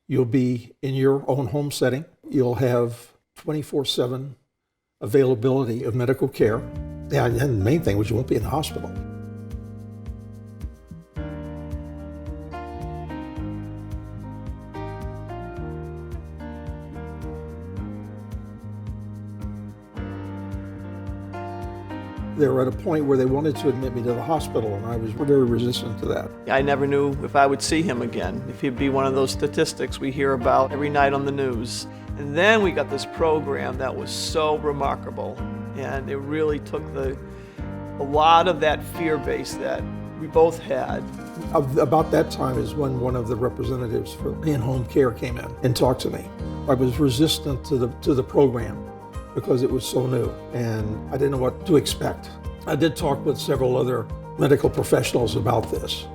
You'll be in your own home setting. You'll have 24/7 availability of medical care. And the main thing was you won't be in the hospital. They were at a point where they wanted to admit me to the hospital, and I was very resistant to that. I never knew if I would see him again, if he'd be one of those statistics we hear about every night on the news. And then we got this program that was so remarkable, and it really took a lot of that fear base that we both had. About that time is when one of the representatives for in-home care came in and talked to me. I was resistant to the program because it was so new, and I didn't know what to expect. I did talk with several other medical professionals about this,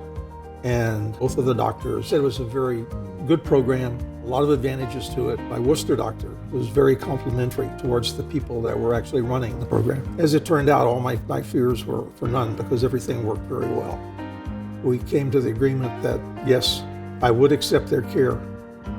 and both of the doctors said it was a very good program, a lot of advantages to it. My Worcester doctor was very complimentary towards the people that were actually running the program. As it turned out, all my fears were for none because everything worked very well. We came to the agreement that, yes, I would accept their care.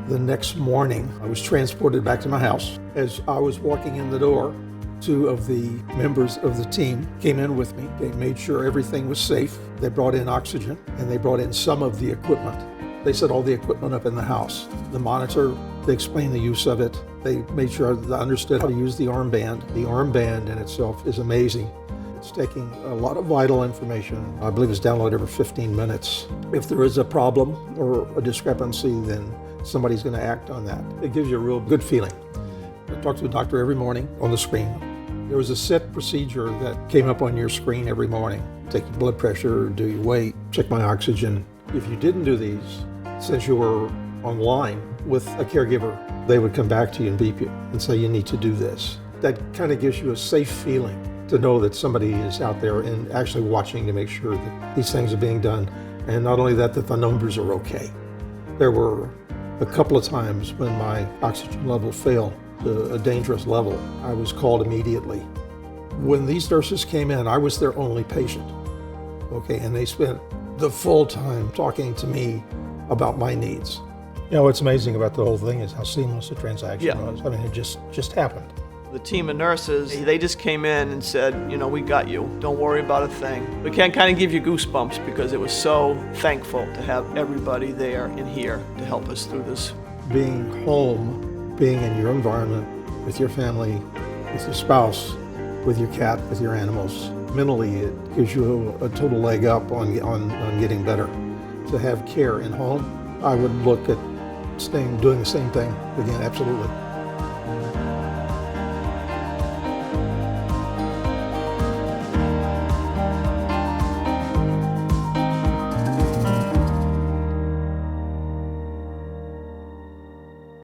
The next morning, I was transported back to my house. As I was walking in the door, two of the members of the team came in with me. They made sure everything was safe. They brought in oxygen, and they brought in some of the equipment. They set all the equipment up in the house. The monitor, they explained the use of it. They made sure that I understood how to use the armband. The armband in itself is amazing. It's taking a lot of vital information. I believe it's downloaded every 15 minutes. If there is a problem or a discrepancy, then somebody's going to act on that. It gives you a real good feeling. I talk to the doctor every morning on the screen. There was a set procedure that came up on your screen every morning. Take your blood pressure, do your weight, check my oxygen. If you didn't do these, since you were online with a caregiver, they would come back to you and beep you and say you need to do this. That kind of gives you a safe feeling to know that somebody is out there and actually watching to make sure that these things are being done. And not only that the numbers are okay. There were a couple of times when my oxygen level fell to a dangerous level. I was called immediately. When these nurses came in, I was their only patient. Okay, and they spent the full time talking to me about my needs. You know, what's amazing about the whole thing is how seamless the transaction was. I mean, it just happened. The team of nurses, they just came in and said, you know, we got you. Don't worry about a thing. It can kind of give you goosebumps because it was so thankful to have everybody there and here to help us through this. Being home, being in your environment, with your family, with your spouse, with your cat, with your animals, mentally it gives you a total leg up on getting better. To have care in home, I would look at doing the same thing again, absolutely.